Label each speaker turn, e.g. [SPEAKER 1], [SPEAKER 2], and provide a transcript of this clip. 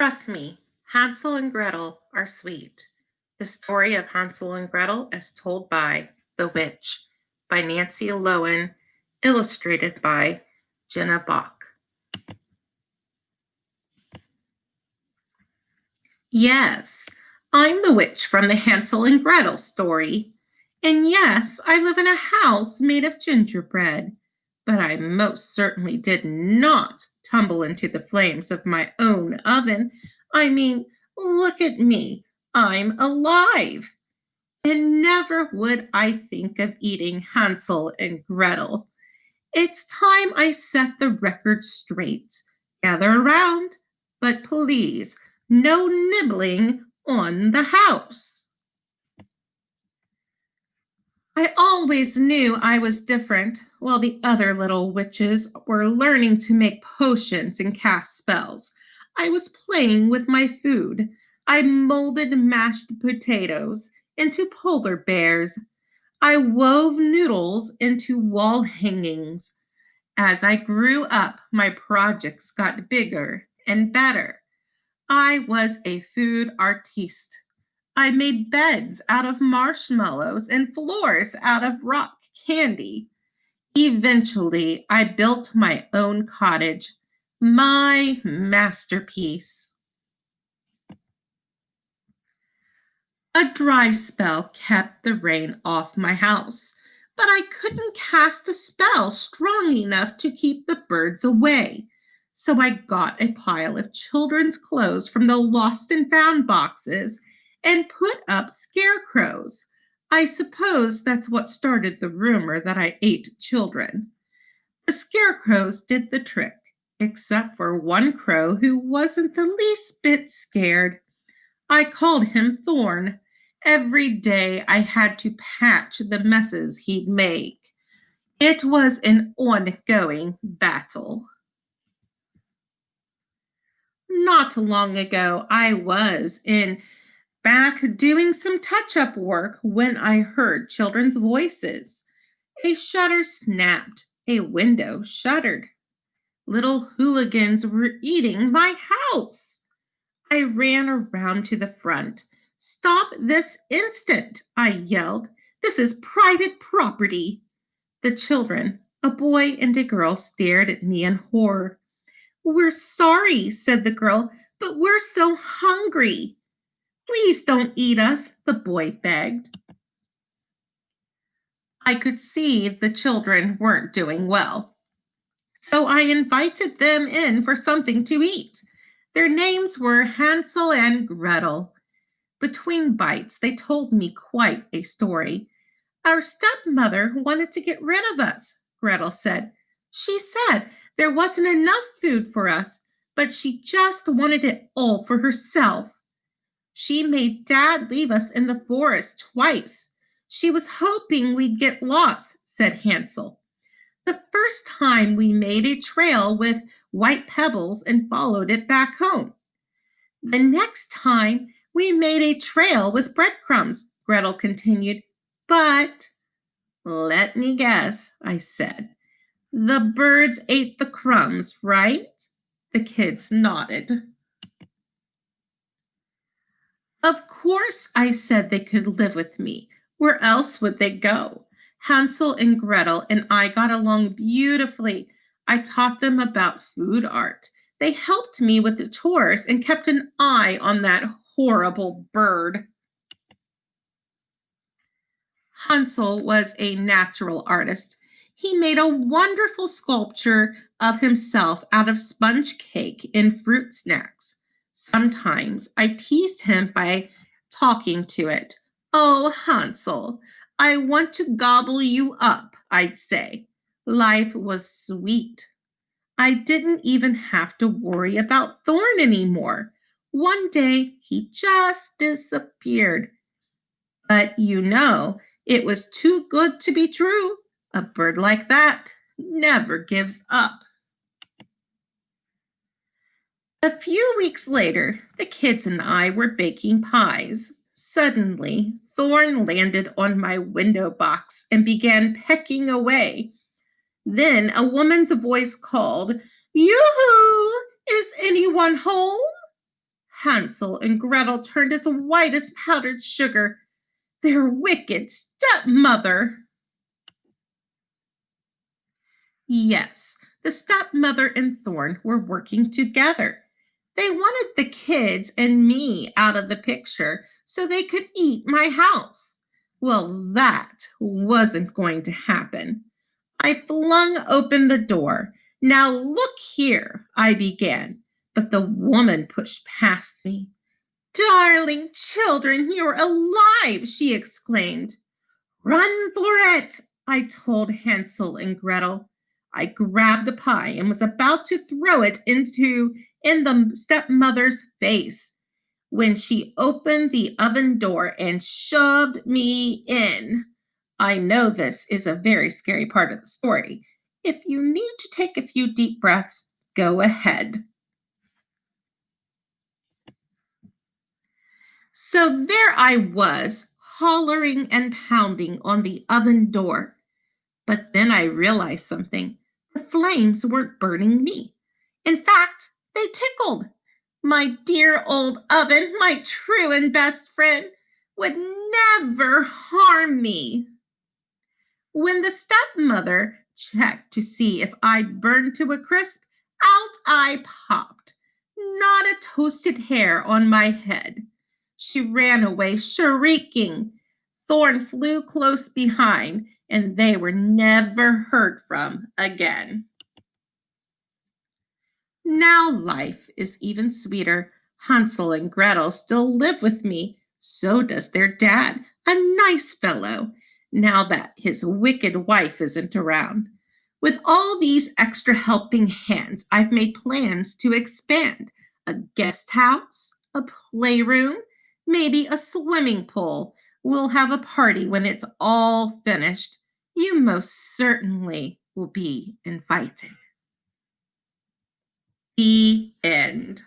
[SPEAKER 1] Trust me, Hansel and Gretel are sweet. The story of Hansel and Gretel as told by The Witch by Nancy Lowen, illustrated by Jenna Bach. Yes, I'm the witch from the Hansel and Gretel story. And yes, I live in a house made of gingerbread. But I most certainly did not tumble into the flames of my own oven. I mean, look at me. I'm alive. And never would I think of eating Hansel and Gretel. It's time I set the record straight. Gather around, but please, no nibbling on the house. I always knew I was different while the other little witches were learning to make potions and cast spells. I was playing with my food. I molded mashed potatoes into polar bears. I wove noodles into wall hangings. As I grew up, my projects got bigger and better. I was a food artiste. I made beds out of marshmallows and floors out of rock candy. Eventually, I built my own cottage, my masterpiece. A dry spell kept the rain off my house, but I couldn't cast a spell strong enough to keep the birds away. So I got a pile of children's clothes from the lost and found boxes and put up scarecrows. I suppose that's what started the rumor that I ate children. The scarecrows did the trick, except for one crow who wasn't the least bit scared. I called him Thorn. Every day I had to patch the messes he'd make. It was an ongoing battle. Not long ago, I was in back doing some touch up work when I heard children's voices. A shutter snapped, a window shuttered. Little hooligans were eating my house. I ran around to the front. Stop this instant, I yelled. This is private property. The children, a boy and a girl, stared at me in horror. We're sorry, said the girl, but we're so hungry. Please don't eat us, the boy begged. I could see the children weren't doing well, so I invited them in for something to eat. Their names were Hansel and Gretel. Between bites, they told me quite a story. Our stepmother wanted to get rid of us, Gretel said. She said there wasn't enough food for us, but she just wanted it all for herself. She made Dad leave us in the forest twice. She was hoping we'd get lost, said Hansel. The first time we made a trail with white pebbles and followed it back home. The next time we made a trail with breadcrumbs, Gretel continued. But let me guess, I said. The birds ate the crumbs, right? The kids nodded. Of course, I said they could live with me. Where else would they go? Hansel and Gretel and I got along beautifully. I taught them about food art. They helped me with the chores and kept an eye on that horrible bird. Hansel was a natural artist. He made a wonderful sculpture of himself out of sponge cake and fruit snacks. Sometimes I teased him by talking to it. Oh, Hansel, I want to gobble you up, I'd say. Life was sweet. I didn't even have to worry about Thorn anymore. One day he just disappeared. But it was too good to be true. A bird like that never gives up. A few weeks later, the kids and I were baking pies. Suddenly, Thorn landed on my window box and began pecking away. Then a woman's voice called, Yoo-hoo! Is anyone home? Hansel and Gretel turned as white as powdered sugar. Their wicked stepmother. Yes, the stepmother and Thorn were working together. They wanted the kids and me out of the picture so they could eat my house. Well, that wasn't going to happen. I flung open the door. Now look here, I began, but the woman pushed past me. Darling children, you're alive, she exclaimed. Run for it, I told Hansel and Gretel. I grabbed a pie and was about to throw it in the stepmother's face when she opened the oven door and shoved me in. I know this is a very scary part of the story. If you need to take a few deep breaths, go ahead. So there I was, hollering and pounding on the oven door. But then I realized something. The flames weren't burning me. In fact, they tickled. My dear old oven, my true and best friend, would never harm me. When the stepmother checked to see if I'd burned to a crisp, out I popped. Not a toasted hair on my head. She ran away shrieking. Thorn flew close behind, and they were never heard from again. Now life is even sweeter. Hansel and Gretel still live with me. So does their dad, a nice fellow, now that his wicked wife isn't around. With all these extra helping hands, I've made plans to expand a guest house, a playroom, maybe a swimming pool. We'll have a party when it's all finished. You most certainly will be invited. The end.